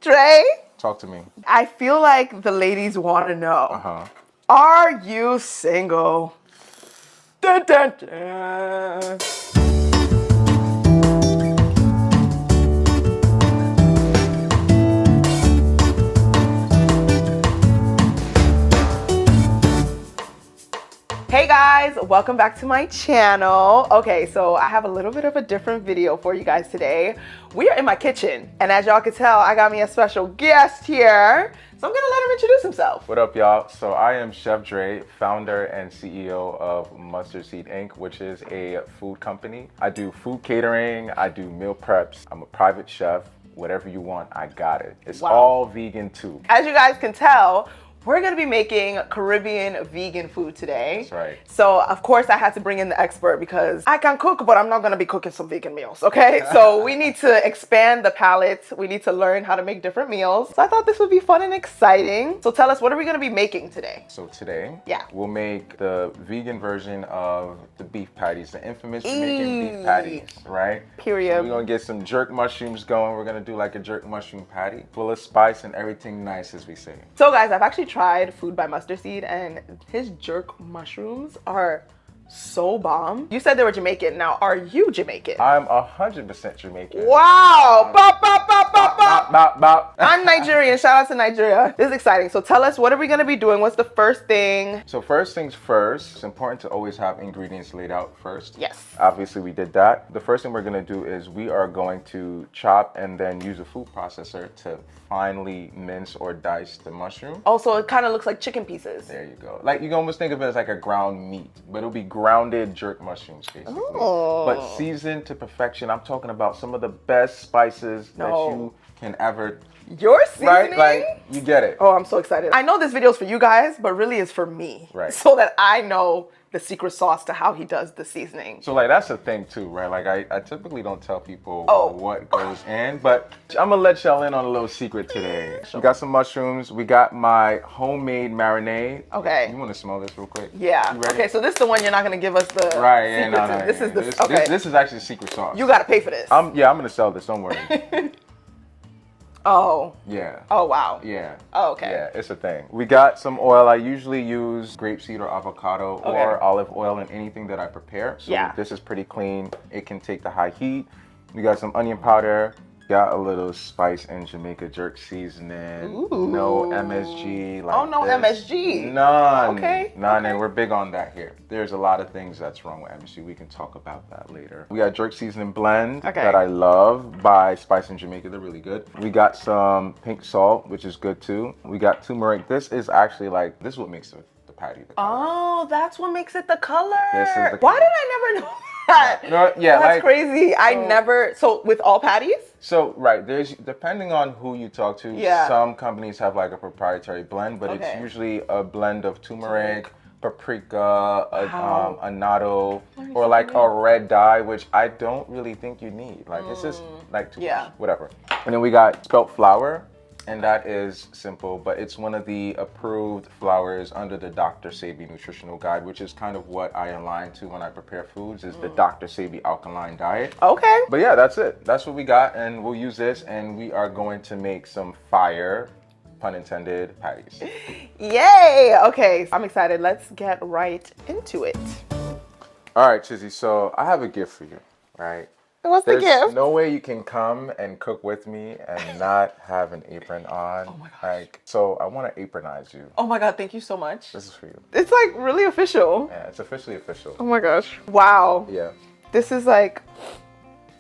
Dre, Talk to me. I feel like the ladies want to know, Uh-huh. are you single? Dun, dun, dun. Hey guys, welcome back to my channel. Okay, so I have a little bit of a different video for you guys today. We are in my kitchen, and as y'all can tell, I got me a special guest here. So I'm gonna let him introduce himself. What up, y'all? So I am Chef Dre, founder and CEO of Mustard Seed Inc., which is a food company. I do food catering, I do meal preps. I'm a private chef. Whatever you want, I got it. It's all vegan too. As you guys can tell, we're gonna be making Caribbean vegan food today. That's right. So of course I had to bring in the expert because I can cook, but I'm not gonna be cooking some vegan meals, okay? So we need to expand the palette. We need to learn how to make different meals. So I thought this would be fun and exciting. So tell us, what are we gonna be making today? So today, Yeah. we'll make the vegan version of the beef patties, the infamous Jamaican beef patties, right? Period. So we're gonna get some jerk mushrooms going. We're gonna do like a jerk mushroom patty, full of spice and everything nice, as we say. So guys, I've actually tried Food by Mustard Seed, and his jerk mushrooms are so bomb. You said they were Jamaican. Now, are you Jamaican? I'm 100% Jamaican. Wow! Bop, bop, bop, bop, bop. Bop, bop, bop. I'm Nigerian. Shout out to Nigeria. This is exciting. So tell us, what are we going to be doing? What's the first thing? So first things first, it's important to always have ingredients laid out first. Yes. Obviously we did that. The first thing we're gonna do is we are going to chop and then use a food processor to finely mince or dice the mushroom. Also, it kind of looks like chicken pieces. There you go. Like you can almost think of it as like a ground meat, but it'll be grounded jerk mushrooms basically. Oh. But seasoned to perfection. I'm talking about some of the best spices that you can ever. Your seasoning? Right? Like you get it. Oh, I'm so excited. I know this video is for you guys, but really it's for me. Right. So that I know the secret sauce to how he does the seasoning. So like that's the thing too, right? Like I typically don't tell people what goes in, but I'm gonna let y'all in on a little secret today. We got some mushrooms. We got my homemade marinade. Okay. You want to smell this real quick? Yeah. You ready? Okay, so this is the one you're not gonna give us the Right. Yeah. secret No. to. This is the This is actually secret sauce. You gotta pay for this. I'm gonna sell this. Don't worry. Oh. Yeah. Oh wow. Yeah. Oh, okay. Yeah, it's a thing. We got some oil. I usually use grapeseed or avocado or olive oil in anything that I prepare. So this is pretty clean. It can take the high heat. We got some onion powder. Got a little spice and Jamaica jerk seasoning. Ooh. No MSG. Like oh, no this. MSG. None. Okay. None, and we're big on that here. There's a lot of things that's wrong with MSG. We can talk about that later. We got jerk seasoning blend that I love by Spice in Jamaica. They're really good. We got some pink salt, which is good too. We got turmeric. This is actually like, this is what makes the patty the color. Oh, that's what makes it the color. This is the Why did I never know that? No, yeah, that's like, crazy. I never, so with all patties? So, right, there's, depending on who you talk to, some companies have like a proprietary blend, but it's usually a blend of turmeric, paprika, annatto, or like a red dye, which I don't really think you need. Like, it's just like too much, whatever. And then we got spelt flour, and that is simple, but it's one of the approved flours under the Dr. Sebi nutritional guide, which is kind of what I align to when I prepare foods, is the Dr. Sebi alkaline diet. Okay. But yeah, that's it. That's what we got, and we'll use this, and we are going to make some fire, pun intended, patties. Yay! Okay, I'm excited. Let's get right into it. All right, Chizi, so I have a gift for you, right? What's the gift? There's no way you can come and cook with me and not have an apron on. Oh my gosh. Like, so I want to apronize you. Oh my God, thank you so much. This is for you. It's like really official. Yeah, it's officially official. Oh my gosh. Wow. Yeah. This is like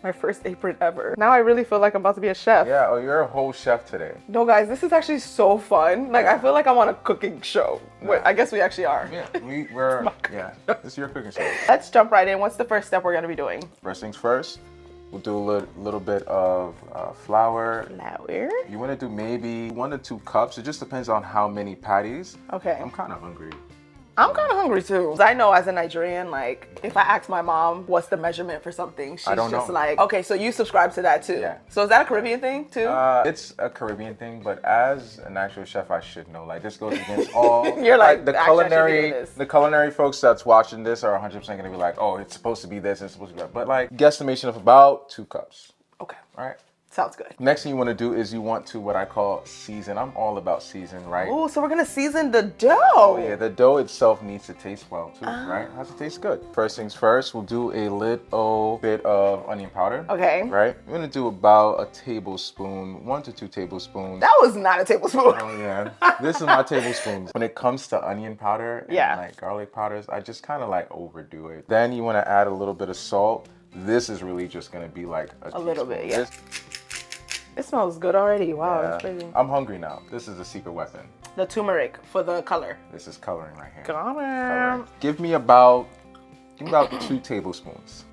my first apron ever. Now I really feel like I'm about to be a chef. Yeah, oh, you're a whole chef today. No, guys, this is actually so fun. Like, I feel like I'm on a cooking show. Wait, I guess we actually are. Yeah, we're, this is your cooking show. Let's jump right in. What's the first step we're gonna be doing? First things first, we'll do a little bit of flour. Flour? You want to do maybe 1 to 2 cups. It just depends on how many patties. Okay. I'm kind of hungry. I'm kind of hungry too. I know as a Nigerian, like, if I ask my mom what's the measurement for something, she's just like, okay, so you subscribe to that too. Yeah. So is that a Caribbean thing too? It's a Caribbean thing, but as an actual chef, I should know. Like, this goes against all. You're like, the actually, I should be doing this. the culinary folks that's watching this are 100% gonna be like, oh, it's supposed to be this, it's supposed to be that. But like, guesstimation of about 2 cups. Okay. All right. Sounds good. Next thing you want to do is you want to what I call season. I'm all about season, right? Oh, so we're gonna season the dough. Oh yeah, the dough itself needs to taste well too, right? Has to taste good. First things first, we'll do a little bit of onion powder. Okay. Right? We're gonna do about a tablespoon, 1 to 2 tablespoons. That was not a tablespoon. Oh yeah, this is my tablespoons. When it comes to onion powder and like garlic powders, I just kind of like overdo it. Then you want to add a little bit of salt. This is really just gonna be like a little bit, yeah. It smells good already. Wow, Yeah. that's crazy. I'm hungry now. This is the secret weapon. The turmeric for the color. This is coloring right here. Got Coloring. Give me about 2 tablespoons.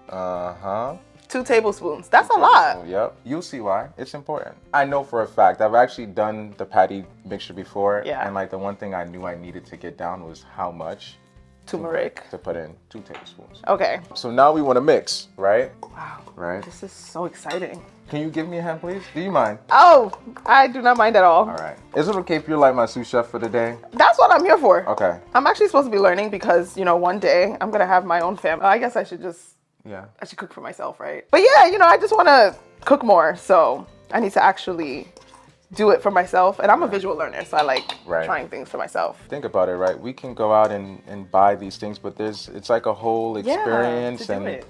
2 tablespoons. That's a lot. Yep. You'll see why. It's important. I know for a fact. I've actually done the patty mixture before. Yeah. And like the one thing I knew I needed to get down was how much Turmeric. to put in 2 tablespoons. Okay. So now we want to mix, right? Wow. Right. This is so exciting. Can you give me a hand, please? Do you mind? Oh, I do not mind at all. All right. Is it okay if you're like my sous chef for the day? That's what I'm here for. Okay. I'm actually supposed to be learning because, you know, one day I'm going to have my own family. I guess I should cook for myself, right? But yeah, you know, I just want to cook more. So I need to actually do it for myself. And I'm a visual learner, so I like trying things for myself. Think about it, right? We can go out and buy these things, but it's like a whole experience. To do it.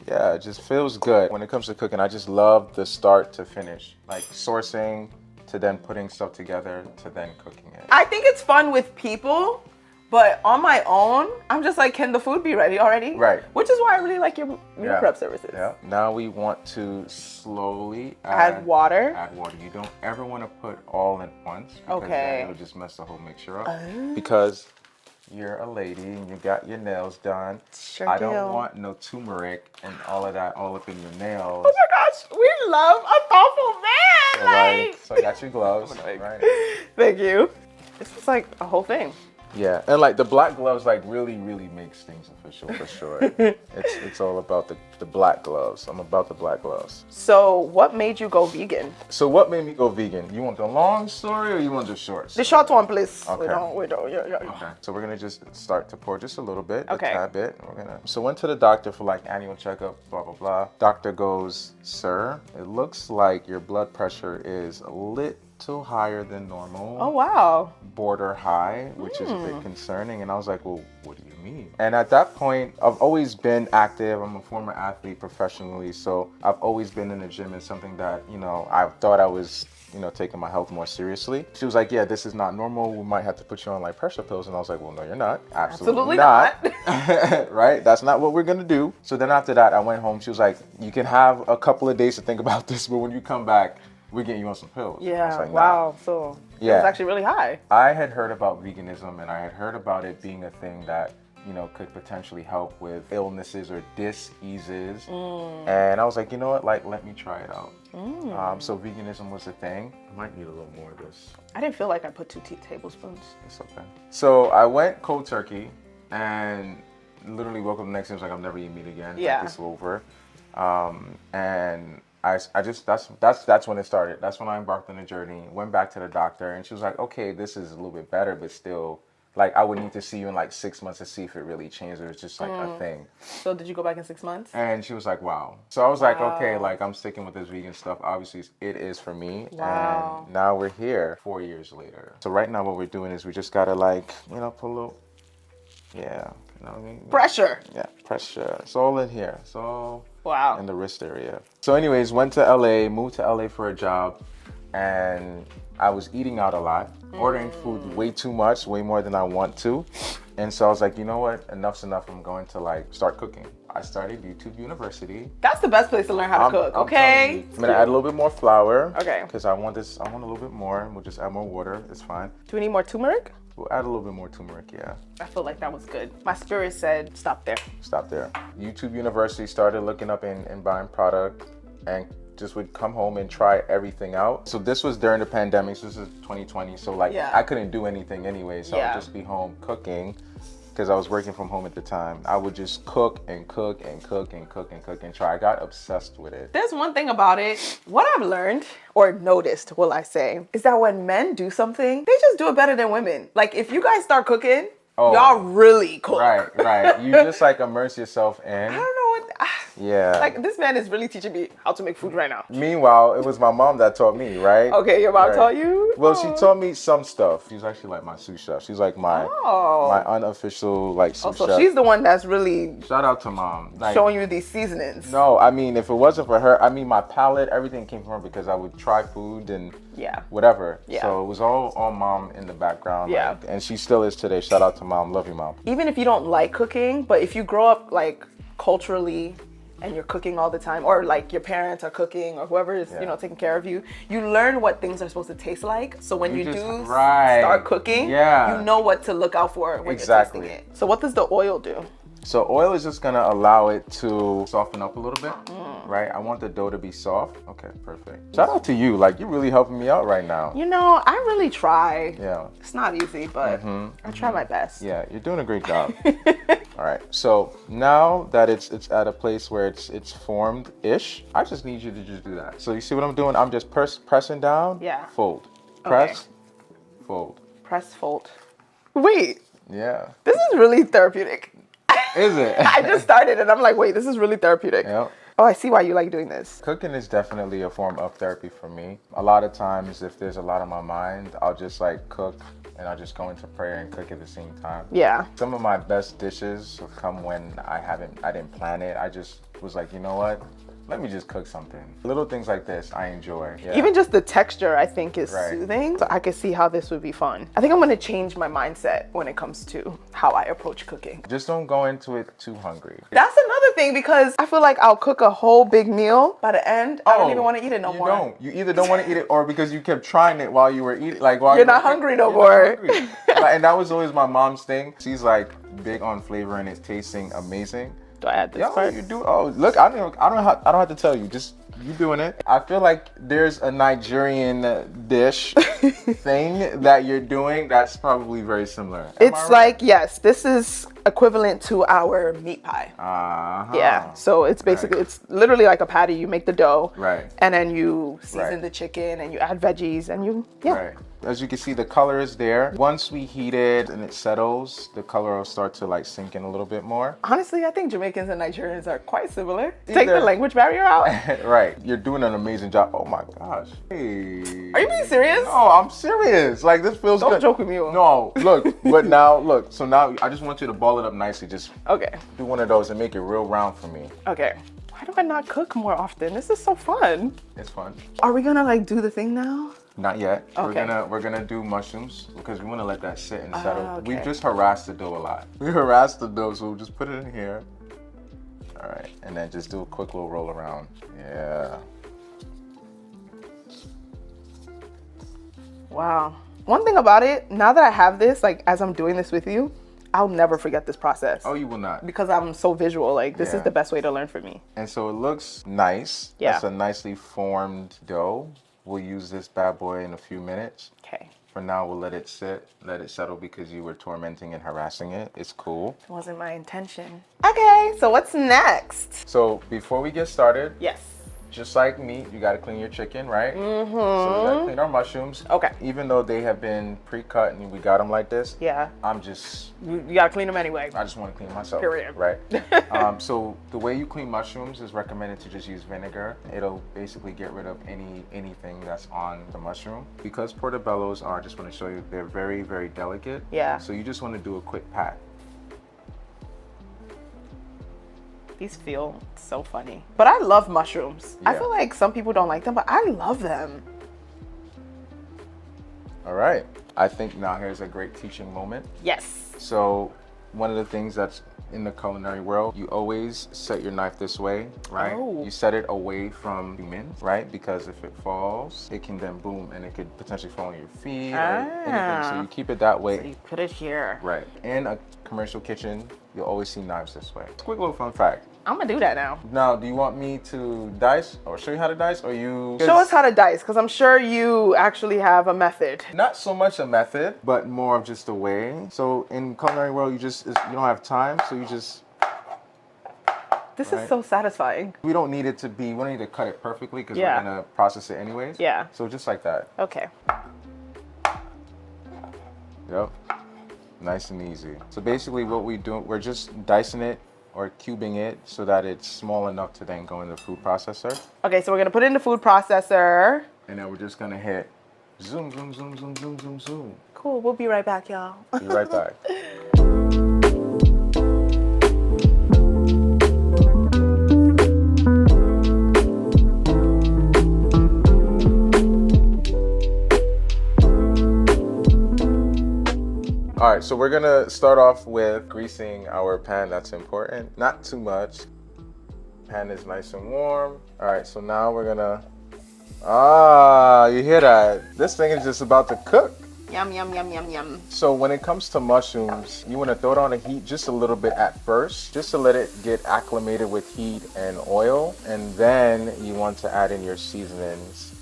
Yeah, it just feels good. When it comes to cooking, I just love the start to finish. Like sourcing to then putting stuff together to then cooking it. I think it's fun with people, but on my own, I'm just like, can the food be ready already? Right. Which is why I really like your meal prep services. Yeah. Now we want to slowly add water. Add water. You don't ever want to put all at once because then it'll just mess the whole mixture up. Because you're a lady and you got your nails done. Sure I don't want no turmeric and all of that all up in your nails. Oh my gosh, we love a thoughtful man. So I got your gloves. Right. Thank you. This was like a whole thing. Yeah, and like the black gloves like really makes things official for sure. It's all about the black gloves. I'm about the black gloves. So what made you go vegan? So what made me go vegan? You want the long story or you want the short story? The short one, please. Okay. We don't. Yeah. Okay. So we're gonna just start to pour just a little bit, a tad bit. So went to the doctor for like annual checkup, blah blah blah. Doctor goes, sir, it looks like your blood pressure is a little higher than normal. Oh wow. Border high, which is a bit concerning. And I was like, well, what do you mean? And at that point, I've always been active. I'm a former athlete professionally, so I've always been in the gym. It's something that, you know, I thought I was, you know, taking my health more seriously. She was like, yeah, this is not normal. We might have to put you on like pressure pills. And I was like, well, no, you're not. Absolutely not. Right? That's not what we're gonna do. So then after that, I went home. She was like, you can have a couple of days to think about this, but when you come back, we're getting you on some pills. Yeah, like, wow. So it was actually really high. I had heard about veganism and I had heard about it being a thing that, you know, could potentially help with illnesses or diseases. And I was like, you know what, like, let me try it out. So veganism was a thing. I might need a little more of this. I didn't feel like I put 2 tablespoons. It's okay. So I went cold turkey and literally woke up the next day and was like, I'm never eating meat again. Yeah. Like, it's over. And I just, that's when it started. That's when I embarked on the journey, went back to the doctor, and she was like, okay, this is a little bit better, but still, like, I would need to see you in like 6 months to see if it really changed or it's just like a thing. So did you go back in 6 months? And she was like, wow. So I was like, okay, like, I'm sticking with this vegan stuff. Obviously, it is for me. Wow. And now we're here 4 years later. So right now what we're doing is we just gotta, like, you know, put a little, you know what I mean? Pressure. Yeah, pressure. It's all in here. It's all in the wrist area. So anyways, went to LA, moved to LA for a job, and I was eating out a lot, ordering food way too much, way more than I want to. And so I was like, you know what, enough's enough. I'm going to like start cooking. I started YouTube University. That's the best place to learn how to cook, okay? I'm gonna add a little bit more flour. Okay. Because I want a little bit more, and we'll just add more water, it's fine. Do we need more turmeric? We'll add a little bit more turmeric, yeah. I feel like that was good. My spirit said, stop there. Stop there. YouTube University, started looking up and buying product, and just would come home and try everything out. So this was during the pandemic, so this is 2020, so like I couldn't do anything anyway, so I would just be home cooking, because I was working from home at the time. I would just cook and cook and cook and cook and cook and try. I got obsessed with it. There's one thing about it, what I've learned, or noticed, will I say, is that when men do something, they just do it better than women. Like, if you guys start cooking, y'all really cook. Right. You just like immerse yourself in. I don't know what? Yeah. Like, this man is really teaching me how to make food right now. Meanwhile, it was my mom that taught me, right? Okay, your mom taught you? Well, she taught me some stuff. She's actually like my sous chef. She's like my unofficial like sous chef. So she's the one that's really shout out to mom. Like, showing you these seasonings. No, I mean, if it wasn't for her, I mean, my palate, everything came from her because I would try food and whatever. Yeah. So it was all mom in the background. Yeah. Like, and she still is today. Shout out to mom. Love you, mom. Even if you don't like cooking, but if you grow up like culturally and you're cooking all the time, or like your parents are cooking, or whoever is taking care of you, you learn what things are supposed to taste like. So when you start cooking, you know what to look out for when you're tasting it. So what does the oil do? So oil is just gonna allow it to soften up a little bit, right? I want the dough to be soft. Okay, perfect. Shout out to you. Like, you're really helping me out right now. You know, I really try. Yeah. It's not easy, but I try my best. Yeah, you're doing a great job. All right, so now that it's at a place where it's formed-ish, I just need you to just do that. So you see what I'm doing? I'm just pressing down, fold. Press, fold. Press, fold. Wait. Yeah. This is really therapeutic. Is it? I just started and I'm like, wait, this is really therapeutic. Yep. Oh, I see why you like doing this. Cooking is definitely a form of therapy for me. A lot of times, if there's a lot on my mind, I'll just like cook and I'll just go into prayer and cook at the same time. Yeah. Some of my best dishes have come when I didn't plan it. I just was like, you know what? Let me just cook something. Little things like this, I enjoy. Yeah. Even just the texture, I think, is soothing. So I could see how this would be fun. I think I'm gonna change my mindset when it comes to how I approach cooking. Just don't go into it too hungry. That's another thing, because I feel like I'll cook a whole big meal. By the end, I don't even want to eat it no more. Don't. You either don't want to eat it, or because you kept trying it while you were eating. Like, while you're not hungry no more. And that was always my mom's thing. She's like big on flavor and it's tasting amazing. Do I add this part? You do. Oh, look, I don't have to tell you. Just you doing it. I feel like there's a Nigerian dish thing that you're doing that's probably very similar. It's like, yes, this is equivalent to our meat pie. Yeah. So it's basically, it's literally like a patty. You make the dough. Right. And then you season the chicken and you add veggies and you, Right. As you can see, the color is there. Once we heat it and it settles, the color will start to like sink in a little bit more. Honestly, I think Jamaicans and Nigerians are quite similar. Take the language barrier out. Right. You're doing an amazing job. Oh my gosh. Hey. Are you being serious? No, I'm serious. Like, this feels good. Don't joke with me. No, look. But now, look. So now I just want you to ball it up nicely. Just do one of those and make it real round for me. Okay. Why do I not cook more often? This is so fun. It's fun. Are we gonna like do the thing now? Not yet. Okay. We're gonna do mushrooms because we want to let that sit and settle. Okay. We've just harassed the dough a lot. We harassed the dough, so we'll just put it in here. All right, and then just do a quick little roll around. Yeah. Wow. One thing about it, now that I have this, like as I'm doing this with you, I'll never forget this process. Oh, you will not. Because I'm so visual. Like, this is the best way to learn for me. And so it looks nice. Yeah. That's a nicely formed dough. We'll use this bad boy in a few minutes. Okay. For now, we'll let it sit, let it settle because you were tormenting and harassing it. It's cool. It wasn't my intention. Okay, so what's next? So before we get started, yes, just like meat, you gotta clean your chicken, right? Mm-hmm. So we gotta clean our mushrooms. Okay. Even though they have been pre-cut and we got them like this. Yeah. You gotta clean them anyway. I just want to clean myself. Period. Right. So the way you clean mushrooms is recommended to just use vinegar. It'll basically get rid of anything that's on the mushroom. Because portobellos are, just want to show you, they're very, very delicate. Yeah. So you just want to do a quick pat. These feel so funny. But I love mushrooms. Yeah. I feel like some people don't like them, but I love them. All right. I think now here's a great teaching moment. Yes. So one of the things that's in the culinary world, you always set your knife this way, right? Oh. You set it away from human, right? Because if it falls, it can then boom and it could potentially fall on your feet or anything. So you keep it that way. So you put it here. Right. In a commercial kitchen, you'll always see knives this way. Quick little fun fact. I'm gonna do that now. Now, do you want me to dice or show you how to dice, or you... Show us how to dice, because I'm sure you actually have a method. Not so much a method, but more of just a way. So in culinary world, you don't have time, so you just... This is so satisfying. We don't need it to be, we don't need to cut it perfectly because we're gonna process it anyways. Yeah. So just like that. Okay. Yep. Nice and easy. So basically what we do, we're just dicing it or cubing it so that it's small enough to then go in the food processor. Okay, so we're gonna put it in the food processor. And then we're just gonna hit zoom, zoom, zoom, zoom, zoom, zoom, zoom. Cool, we'll be right back, y'all. Be right back. All right, so we're gonna start off with greasing our pan. That's important. Not too much. Pan is nice and warm. All right, so now we're gonna, you hear that? This thing is just about to cook. Yum, yum, yum, yum, yum. So when it comes to mushrooms, you wanna throw it on the heat just a little bit at first, just to let it get acclimated with heat and oil. And then you want to add in your seasonings,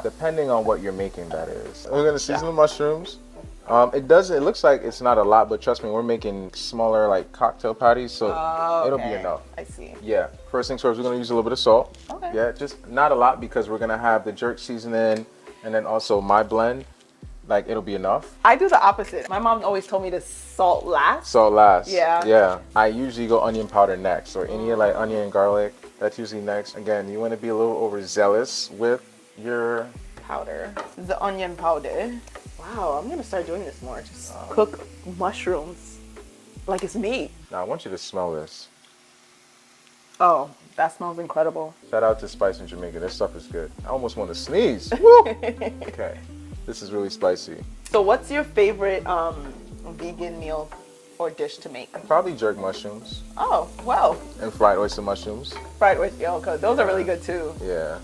depending on what you're making, that is. We're gonna season the mushrooms. It looks like it's not a lot, but trust me, we're making smaller like cocktail patties, so it'll be enough. I see. Yeah, first things first, we're gonna use a little bit of salt. Okay. Yeah, just not a lot because we're gonna have the jerk seasoning and then also my blend. Like, it'll be enough. I do the opposite. My mom always told me to salt last. Salt last. Yeah. Yeah. I usually go onion powder next, or any like onion and garlic. That's usually next. Again, you wanna be a little overzealous with your powder. The onion powder. Wow, I'm gonna start doing this more. Just cook mushrooms like it's meat. Now I want you to smell this. Oh, that smells incredible. Shout out to Spice in Jamaica. This stuff is good. I almost want to sneeze. Woo! Okay, this is really spicy. So what's your favorite vegan meal or dish to make? Probably jerk mushrooms. Oh, well. And fried oyster mushrooms. Fried oyster, okay. Those are really good too. Yeah.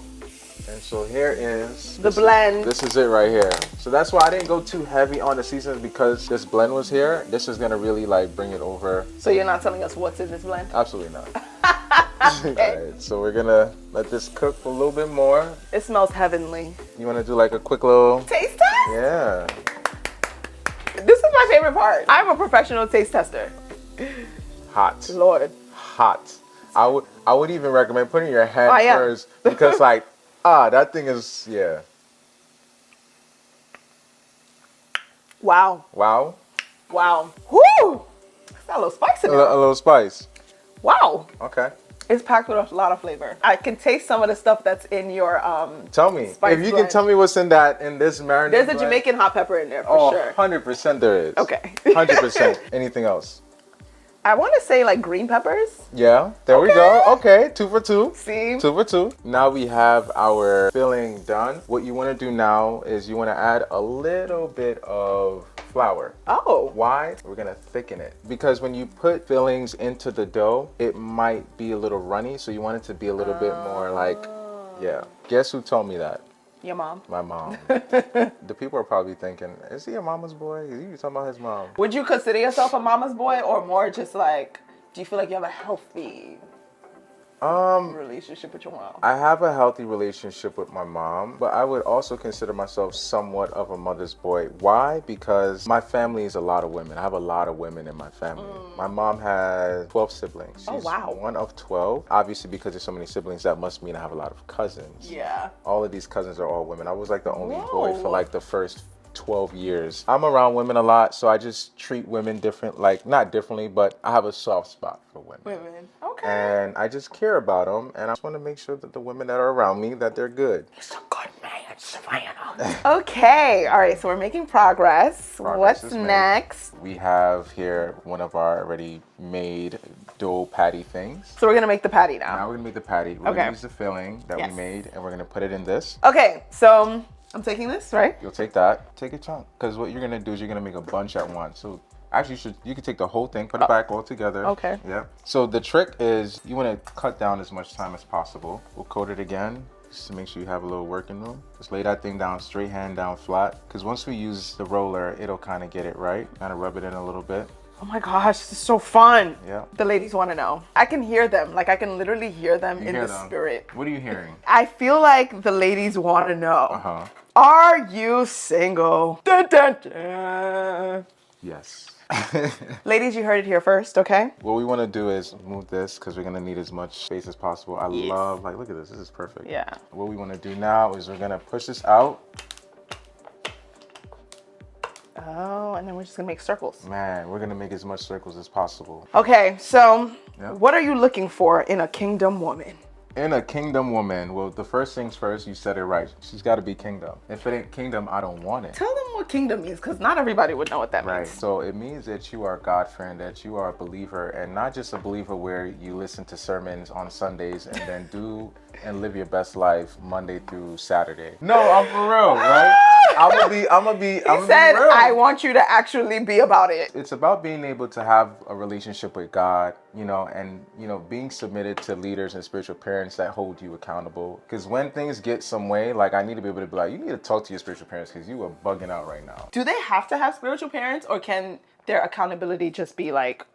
And so here is the blend. This is it right here. So that's why I didn't go too heavy on the seasonings, because this blend was here. This is gonna really like bring it over. So you're not telling us what's in this blend? Absolutely not. Okay. All right, so we're gonna let this cook for a little bit more. It smells heavenly. You wanna do like a quick little taste test? Yeah. This is my favorite part. I'm a professional taste tester. Hot. Lord. Hot. I would even recommend putting your hand first, because like that thing is, yeah. Wow. Wow. Wow. Whoo! Got a little spice in it. A little spice. Wow. Okay. It's packed with a lot of flavor. I can taste some of the stuff that's in your Tell me. If you can tell me what's in this marinade. There's a Jamaican hot pepper in there for sure. 100% there is. Okay. 100%. Anything else? I want to say like green peppers. Yeah, there we go. Okay, 2 for 2. See? 2 for 2. Now we have our filling done. What you want to do now is you want to add a little bit of flour. Oh. Why? We're going to thicken it. Because when you put fillings into the dough, it might be a little runny. So you want it to be a little bit more like, yeah. Guess who told me that? Your mom? My mom. The people are probably thinking, is he a mama's boy? Is he talking about his mom? Would you consider yourself a mama's boy, or more just like, do you feel like you have a healthy relationship with your mom? I have a healthy relationship with my mom, but I would also consider myself somewhat of a mother's boy. Why? Because my family is a lot of women. I have a lot of women in my family. My mom has 12 siblings. She's one of 12. Obviously, because there's so many siblings, that must mean I have a lot of cousins. Yeah. All of these cousins are all women. I was like the only boy for like the first 12 years. I'm around women a lot, so I just treat women different, like not differently, but I have a soft spot for women. Okay. And I just care about them, and I just want to make sure that the women that are around me, that they're good. It's a good man, Savannah. Okay, all right, so we're making progress. What's next? We have here one of our already made dough patty things. So we're gonna make the patty now. Now we're gonna make the patty. We're gonna use the filling that we made, and we're gonna put it in this. Okay, so I'm taking this, right? You'll take that. Take a chunk, because what you're gonna do is you're gonna make a bunch at once. So actually, you can take the whole thing, put it back all together. Okay. Yeah. So the trick is you want to cut down as much time as possible. We'll coat it again, just to make sure you have a little working room. Just lay that thing down straight, hand down flat, because once we use the roller, it'll kind of get it right. Kind of rub it in a little bit. Oh my gosh, this is so fun. Yeah. The ladies want to know. I can hear them. Like, I can literally hear them in the spirit. What are you hearing? I feel like the ladies want to know. Uh-huh. Are you single? Dun, dun, dun. Yes. Ladies, you heard it here first, okay? What we want to do is move this, because we're going to need as much space as possible. I love, like, look at this. This is perfect. Yeah. What we want to do now is we're going to push this out. Oh, and then we're just gonna make circles. Man, we're gonna make as much circles as possible. Okay, so what are you looking for in a kingdom woman? In a kingdom woman, well, the first things first, you said it right. She's got to be kingdom. If it ain't kingdom, I don't want it. Tell them what kingdom means, because not everybody would know what that means. Right. So it means that you are God-fearing, that you are a believer, and not just a believer where you listen to sermons on Sundays and then do and live your best life Monday through Saturday. No, I'm for real, right? I'm gonna be. He said, I want you to actually be about it. It's about being able to have a relationship with God, and being submitted to leaders and spiritual parents that hold you accountable. Because when things get some way, like I need to be able to be like, you need to talk to your spiritual parents because you are bugging out right now. Do they have to have spiritual parents, or can their accountability just be like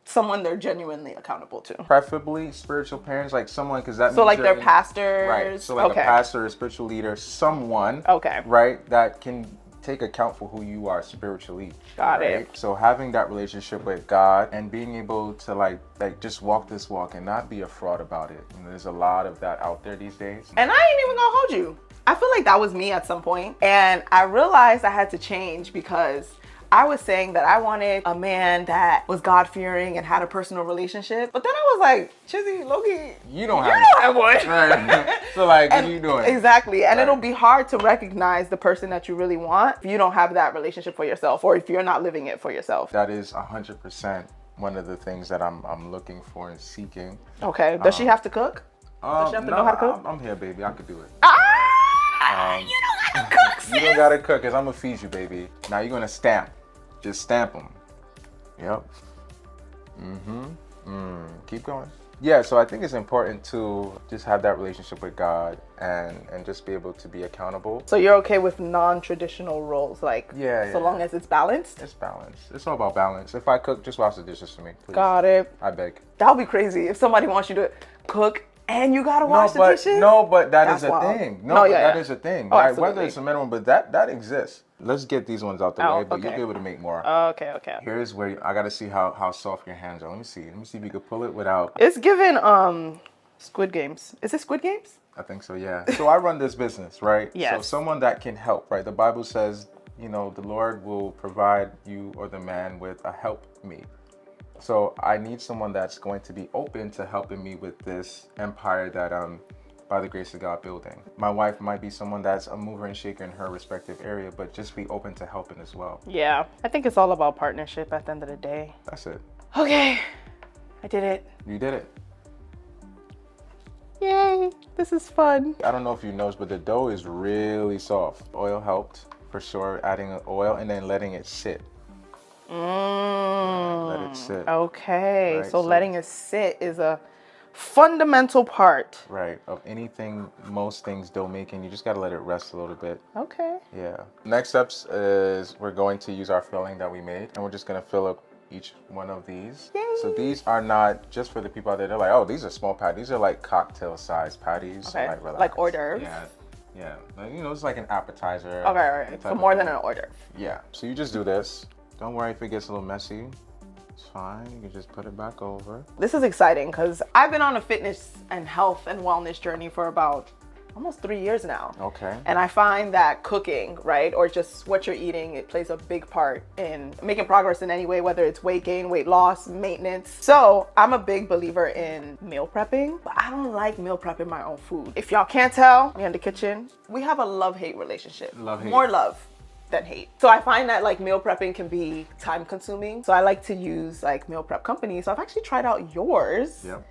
someone they're genuinely accountable to? Preferably spiritual parents, like someone, because that means like their pastors, right? So like a pastor, a spiritual leader, someone, right, that can take account for who you are spiritually. Got it. So having that relationship with God and being able to like just walk this walk and not be a fraud about it. There's a lot of that out there these days. And I ain't even gonna hold you. I feel like that was me at some point, and I realized I had to change because I was saying that I wanted a man that was God-fearing and had a personal relationship. But then I was like, Chizi, Loki, you don't have one. Right. So like, what are you doing? Exactly. And it'll be hard to recognize the person that you really want if you don't have that relationship for yourself, or if you're not living it for yourself. That is 100% one of the things that I'm looking for and seeking. Okay. Does she have to cook? Does she have to know how to cook? I'm here, baby. I could do it. You don't gotta cook, sis. You don't gotta cook, because I'm gonna feed you, baby. Now you're gonna stamp. Just stamp them. Yep. Keep going. Yeah, so I think it's important to just have that relationship with God and just be able to be accountable. So you're okay with non-traditional roles, like so long as it's balanced? It's balanced. It's all about balance. If I cook, just wash the dishes for me, please. Got it. I beg. That would be crazy if somebody wants you to cook and you gotta wash the dishes. No, but that is a thing. That is a thing. Oh, right? Whether it's a minimum, but that exists. Let's get these ones out the way, but you'll be able to make more. Okay. Here's where I gotta see how soft your hands are. Let me see if you could pull it without. It's given Squid Games. Is it Squid Games? I think so, yeah. So I run this business, right? Yes. So someone that can help, right? The Bible says, the Lord will provide you or the man with a helpmeet. So I need someone that's going to be open to helping me with this empire that by the grace of God building. My wife might be someone that's a mover and shaker in her respective area, but just be open to helping as well. Yeah, I think it's all about partnership at the end of the day. That's it. Okay, I did it. You did it. Yay, this is fun. I don't know if you noticed, but the dough is really soft. Oil helped for sure, adding oil and then letting it sit. Let it sit. Okay, right, so letting it sit is a fundamental part, right, of anything. Most things dough making, you just got to let it rest a little bit. Okay. Yeah. Next steps is we're going to use our filling that we made, and we're just going to fill up each one of these. Yay. So these are not just for the people out there. They're like, oh, these are small patties. These are like cocktail size patties. Okay. So like hors d'oeuvres. Yeah. Like, it's like an appetizer. Okay, all right. So more than an hors d'oeuvre. Yeah. So you just do this. Don't worry if it gets a little messy. It's fine. You can just put it back over. This is exciting because I've been on a fitness and health and wellness journey for about almost 3 years now. Okay. And I find that cooking, right, or just what you're eating, it plays a big part in making progress in any way, whether it's weight gain, weight loss, maintenance. So I'm a big believer in meal prepping, but I don't like meal prepping my own food. If y'all can't tell, me in the kitchen, we have a love-hate relationship. Love-hate. More love than hate. So I find that like meal prepping can be time consuming. So I like to use like meal prep companies. So I've actually tried out yours. Yep.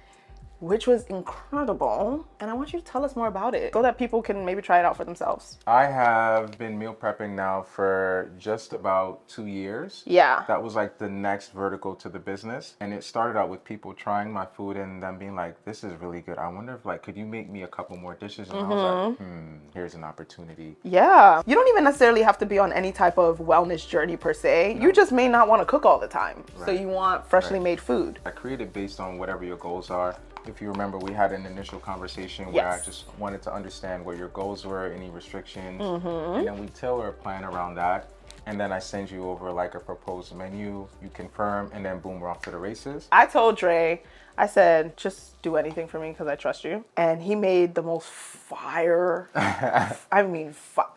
Which was incredible. And I want you to tell us more about it so that people can maybe try it out for themselves. I have been meal prepping now for just about 2 years. Yeah. That was like the next vertical to the business. And it started out with people trying my food and them being like, this is really good. I wonder if could you make me a couple more dishes? And I was like, here's an opportunity. Yeah. You don't even necessarily have to be on any type of wellness journey per se. No. You just may not want to cook all the time. Right. So you want freshly made food. I created based on whatever your goals are. If you remember, we had an initial conversation where I just wanted to understand what your goals were, any restrictions, and then we tailor a plan around that. And then I send you over like a proposed menu, you confirm, and then boom, we're off to the races. I told Dre, I said, just do anything for me because I trust you. And he made the most fire. I mean,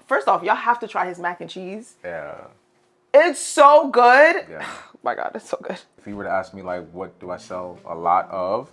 first off, y'all have to try his mac and cheese. Yeah. It's so good. Yeah. Oh my God, it's so good. If you were to ask me, like, what do I sell a lot of?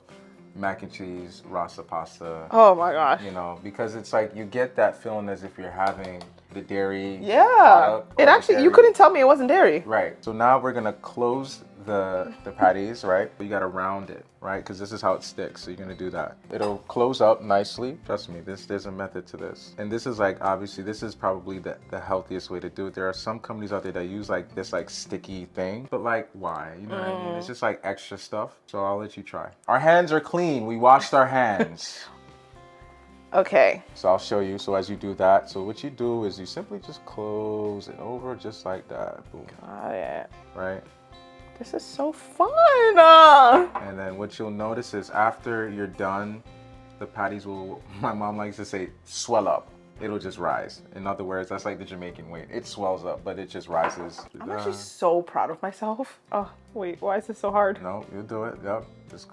Mac and cheese, rasa pasta. Oh my gosh. You know, because it's like you get that feeling as if you're having the dairy. Yeah. It actually, you couldn't tell me it wasn't dairy. Right. So now we're gonna close the patties, right? But you gotta round it, right? Because this is how it sticks. So you're gonna do that. It'll close up nicely. Trust me, there's a method to this. And this is like, obviously, this is probably the healthiest way to do it. There are some companies out there that use like this like sticky thing, but like why? You know what I mean? It's just like extra stuff. So I'll let you try. Our hands are clean. We washed our hands. Okay. So I'll show you. So as you do that, so what you do is you simply just close it over just like that. Boom. Got it. Right? This is so fun. And then what you'll notice is after you're done, the patties will, my mom likes to say, swell up. It'll just rise. In other words, that's like the Jamaican way. It swells up, but it just rises. I'm actually so proud of myself. Oh, wait, why is this so hard? No, you'll do it. Yep. Just,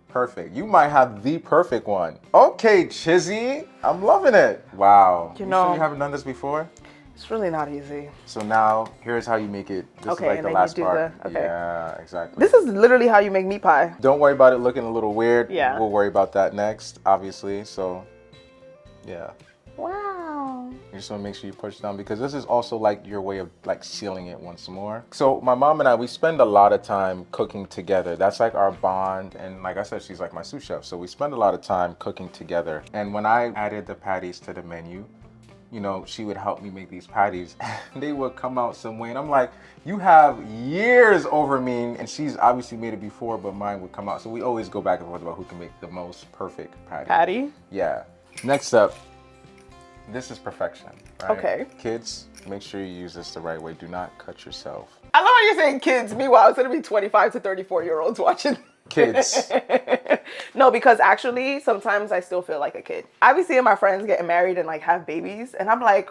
perfect. You might have the perfect one. Okay, Chizi. I'm loving it. Wow. You know, sure you haven't done this before? It's really not easy. So now, here's how you make it. This is like the last part. Okay. Yeah, exactly. This is literally how you make meat pie. Don't worry about it looking a little weird. Yeah. We'll worry about that next, obviously. So, yeah. Wow. You just want to make sure you push down because this is also like your way of like sealing it once more. So my mom and I, we spend a lot of time cooking together. That's like our bond. And like I said, she's like my sous chef. So we spend a lot of time cooking together. And when I added the patties to the menu, you know, she would help me make these patties. They would come out some way. And I'm like, you have years over me. And she's obviously made it before, but mine would come out. So we always go back and forth about who can make the most perfect patty. Patty? Yeah. Next up, this is perfection, right? Okay. Kids, make sure you use this the right way. Do not cut yourself. I love how you're saying kids. Meanwhile, it's going to be 25 to 34-year-olds watching. Kids. No, because actually, sometimes I still feel like a kid. I be seeing my friends getting married and like have babies, and I'm like,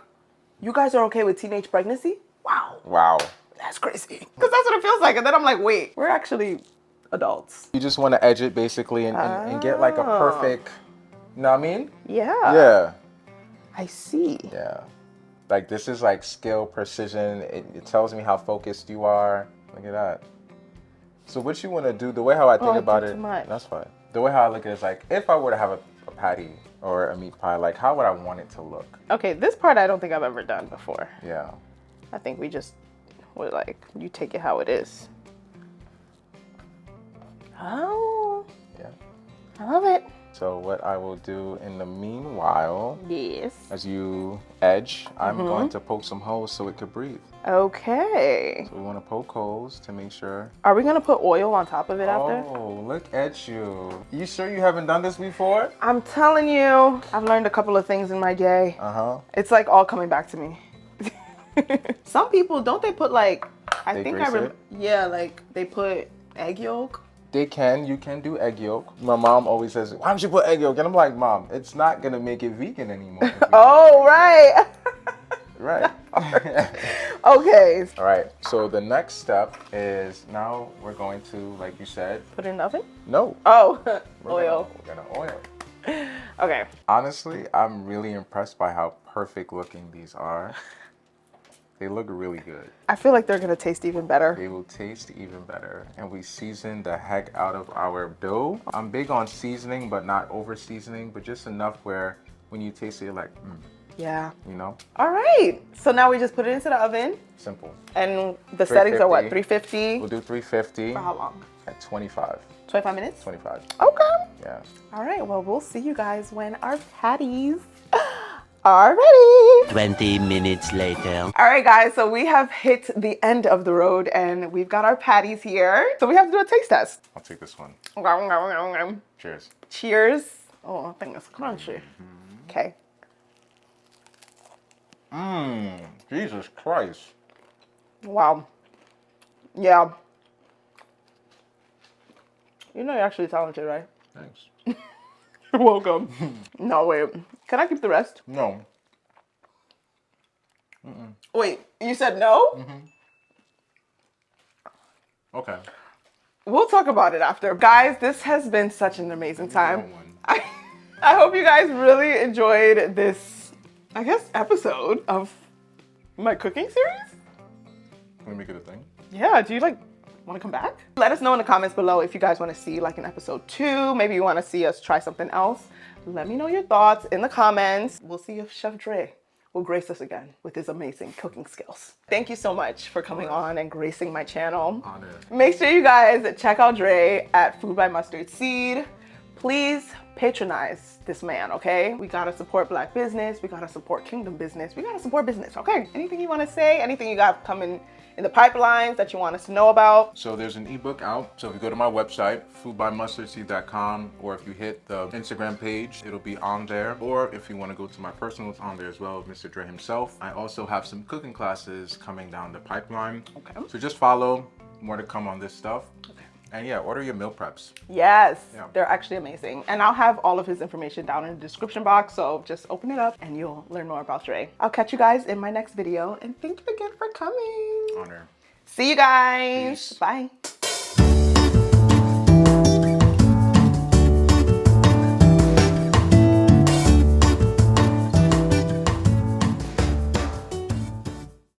you guys are okay with teenage pregnancy? Wow. Wow. That's crazy. Because that's what it feels like. And then I'm like, wait, we're actually adults. You just want to edge it basically and get like a perfect, you know what I mean? Yeah. Yeah. I see. Yeah. Like this is like skill, precision. It tells me how focused you are. Look at that. So what you want to do, the way how I think about it, that's fine. The way how I look at it is like, if I were to have a patty or a meat pie, like how would I want it to look? Okay, this part I don't think I've ever done before. Yeah. I think we just would like, you take it how it is. Oh. Yeah. I love it. So what I will do in the meanwhile, yes, as you edge, I'm going to poke some holes so it could breathe. Okay. So we want to poke holes to make sure. Are we going to put oil on top of it after? Oh, look at you. You sure you haven't done this before? I'm telling you, I've learned a couple of things in my day. Uh-huh. It's like all coming back to me. Some people, don't they put like, I think I remember, yeah, like they put egg yolk. You can do egg yolk. My mom always says, why don't you put egg yolk? And I'm like, Mom, it's not gonna make it vegan anymore. Oh, right. Right. Okay. All right, so the next step is now we're going to, like you said. Put it in the oven? No. Oh, oil. We're gonna oil. Okay. Honestly, I'm really impressed by how perfect looking these are. They look really good. I feel like they're gonna taste even better. They will taste even better. And we season the heck out of our dough. I'm big on seasoning, but not over seasoning, but just enough where when you taste it, you're like, yeah. You know? All right. So now we just put it into the oven. Simple. And the settings are what, 350? We'll do 350. For how long? At 25. 25 minutes? 25. Okay. Yeah. All right. Well, we'll see you guys when our patties are ready. 20 minutes later. All right, guys. So we have hit the end of the road and we've got our patties here. So we have to do a taste test. I'll take this one. Cheers. Cheers. Oh, I think it's crunchy. Okay. Jesus Christ. Wow. Yeah. You know you're actually talented, right? Thanks. You're welcome. No, wait. Can I keep the rest? No. Wait, you said no? Okay. We'll talk about it after. Guys, this has been such an amazing time. I hope you guys really enjoyed this, I guess, episode of my cooking series. Can we make it a thing? Yeah, do you like want to come back? Let us know in the comments below if you guys want to see like an episode 2. Maybe you want to see us try something else. Let me know your thoughts in the comments. We'll see if Chef Dre will grace us again with his amazing cooking skills. Thank you so much for coming on and gracing my channel. Honor. Make sure you guys check out Dre at Food by Mustard Seed. Please patronize this man, okay? We gotta support Black business. We gotta support Kingdom business. We gotta support business, okay? Anything you wanna say? Anything you got coming in the pipelines that you want us to know about? So there's an ebook out. So if you go to my website, foodbymustardseed.com, or if you hit the Instagram page, it'll be on there. Or if you want to go to my personal, it's on there as well, Mr. Dre himself. I also have some cooking classes coming down the pipeline. Okay. So just follow, more to come on this stuff. Okay. And yeah, order your meal preps. Yes, yeah. They're actually amazing. And I'll have all of his information down in the description box, so just open it up and you'll learn more about Dre. I'll catch you guys in my next video, and thank you again for coming. Honor. See you guys. Peace. Bye.